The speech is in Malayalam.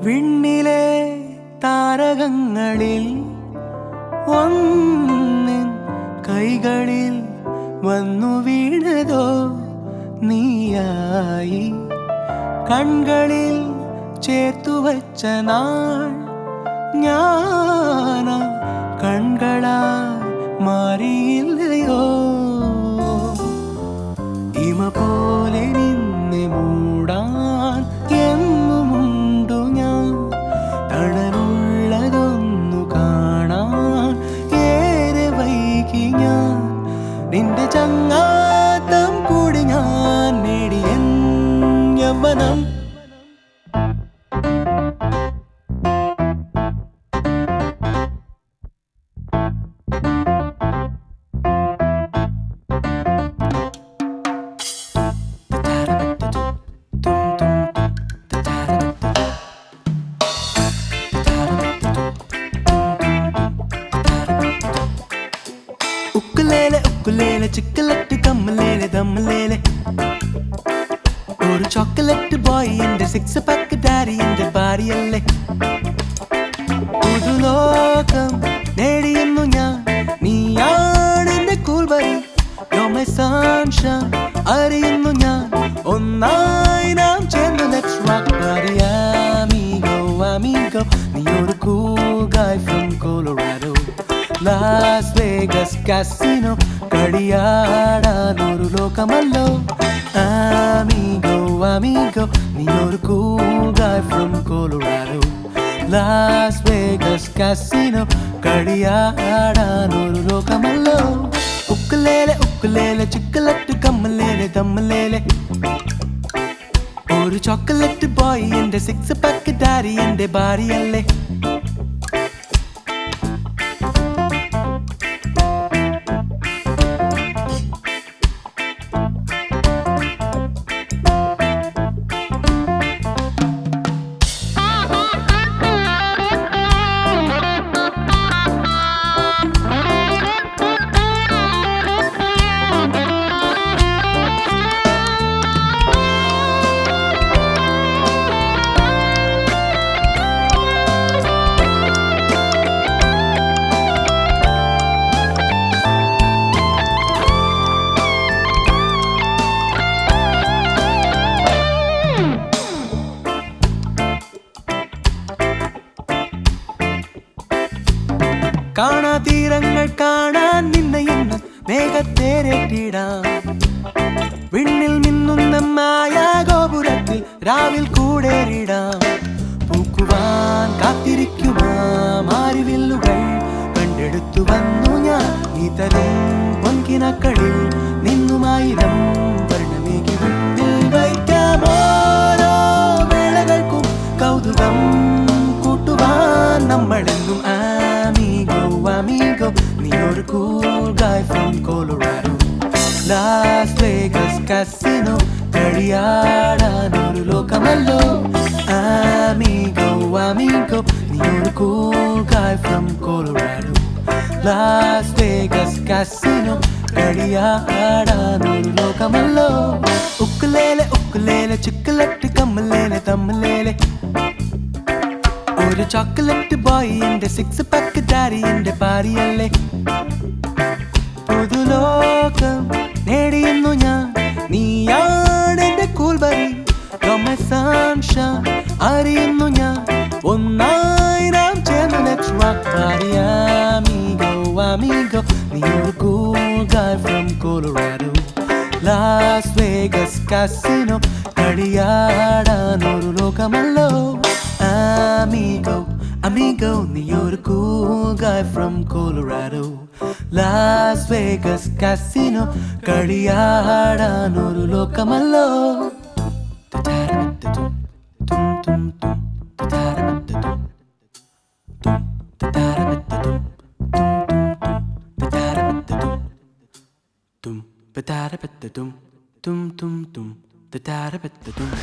വിണ്ണിലെ താരകങ്ങളിൽ ഒന്നിൻ കൈകളിൽ വന്നു വീണതോ നീയായി. കൺകളിൽ ചേർത്തുവച്ച നാൾ ഞാനാ കൺകളായി മാറിയില്ലയോ. ഇമ പോലെ നിന്നെ മൂടാൻ എന്നുമുണ്ടു ഞാൻ. തണലുള്ളതൊന്നു കാണാൻ ഏറെ വൈകി ഞാൻ. നിന്റെ ചങ്ങാത്തം കൂടി ഞാൻ നേടിയൻ യൗവനം. ഉക്കുലേലെ ഉക്കുലേലെ ചിക്കലറ്റ് കമ്മലേലെ ദമ്മലേലെ ഒരു ചോക്ലേറ്റ് ബോയ് എന്റെ സിക്സ് പാക്ക് ഡാഡി എന്റെ ഭാര്യയല്ലേ. പുതുലോകം നേടിയുന്നു ഞാൻ, നീയാണ് എന്റെ cool buddy. You're my sunshine, അറിയുന്നു ഞാൻ. ഒന്നായി നാം ചേർന്ന് let's rock party amigo amigo. നീ ഒരു cool guy from Colorado. Las Vegas Casino കളിയാടാൻ ഒരു ലോകമല്ലോ. Amigo amigo, നീ ഒരു cool guy from Colorado. Las Vegas Casino കളിയാടാൻ ഒരു ലോകമല്ലോ. ഉക്കുലേലെ ഉക്കുലേലെ ചിക്കലറ്റ് കമ്മലേലെ ദമ്മലേലെ ഒരു ചോക്ലേറ്റ് ബോയ് എന്റെ സിക്സ് പാക്ക് ഡാഡി എന്റെ ഭാര്യയല്ലേ. കാണാ തീരങ്ങൾ കാണാൻ നിന്നെ ഇന്ന് മേഘത്തേരേറ്റിടാം. വിണ്ണിൽ മിന്നുന്ന മായാ ഗോപുരത്തിൽ രാവിൽ കൂടേറിടാം. പൂക്കുവാൻ കാത്തിരിക്കുമാ മാരിവില്ലുകൾ കണ്ടെടുത്തു വന്നു ഞാൻ. നീ തരും പൊൻകിനക്കളിൽ നിന്നുമായിരം വർണ്ണമേകി വിണ്ണിൽ വയ്ക്കാം. ഓരോ വേളകൾക്കും കൗതുകം കൂട്ടുവാൻ നമ്മളെന്നും amigo, നീ ഒരു cool guy from Colorado. Las Vegas Casino കളിയാടാൻ ഒരു ലോകമല്ലോ. Amigo amigo, നീ ഒരു cool guy from Colorado. Las Vegas Casino കളിയാടാൻ ഒരു ലോകമല്ലോ. ഉക്കുലേലെ ഉക്കുലേലെ ചിക്കലറ്റ് കമ്മലേലെ ദമ്മലേലെ ഒരു ചോക്ലേറ്റ് ബോയ് എന്റെ സിക്സ് പാക്ക് ഡാഡി എന്റെ ഭാര്യയല്ലേ. പുതുലോകം നേടിയുന്നു ഞാൻ, നീയാണ് എന്റെ cool buddy. You're my sunshine, അറിയുന്നു ഞാൻ. ഒന്നായി നാം ചേർന്ന് let's rock party amigo amigo. നീ ഒരു cool guy from Colorado. Las Vegas Casino കളിയാടാൻ ഒരു ലോകമല്ലോ. Amigo, amigo, നീ ഒരു cool guy from Colorado. Las Vegas Casino കളിയാടാൻ ഒരു ലോകമല്ലോ. tum tum tum tum tum tum tum tum tum